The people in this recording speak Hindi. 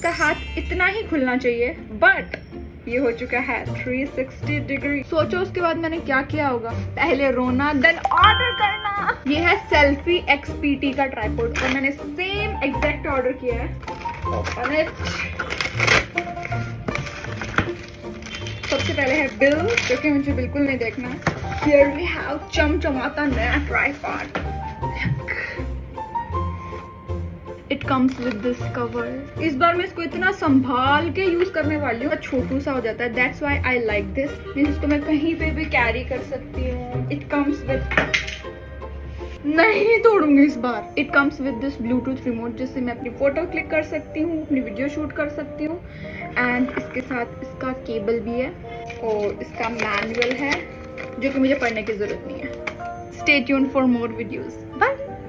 इसका हाथ इतना ही खुलना चाहिए, बट ये हो चुका है 360 डिग्री। सोचो उसके बाद मैंने क्या किया होगा, पहले रोना देन ऑर्डर करना। ये है सेल्फी XPT का ट्राइपॉड और मैंने सेम एग्जैक्ट ऑर्डर किया है। Open it. सबसे पहले है बिल, जो कि मुझे बिल्कुल नहीं देखना। Here we have चमचमाता नया tripod. It comes with this cover. इस बार मैं इसको इतना संभाल के यूज करने वाली हूँ, छोटू सा हो जाता है। That's why I like this. इसको मैं कहीं पे भी कैरी कर सकती हूँ। It comes with, नहीं तोड़ूंगी इस बार। It comes with this Bluetooth remote, जिससे मैं अपनी फोटो क्लिक कर सकती हूँ, अपनी वीडियो शूट कर सकती हूँ। एंड इसके साथ इसका केबल भी है और इसका मैनुअल है, जो कि मुझे पढ़ने की जरूरत नहीं है। Stay tuned for more videos. Bye.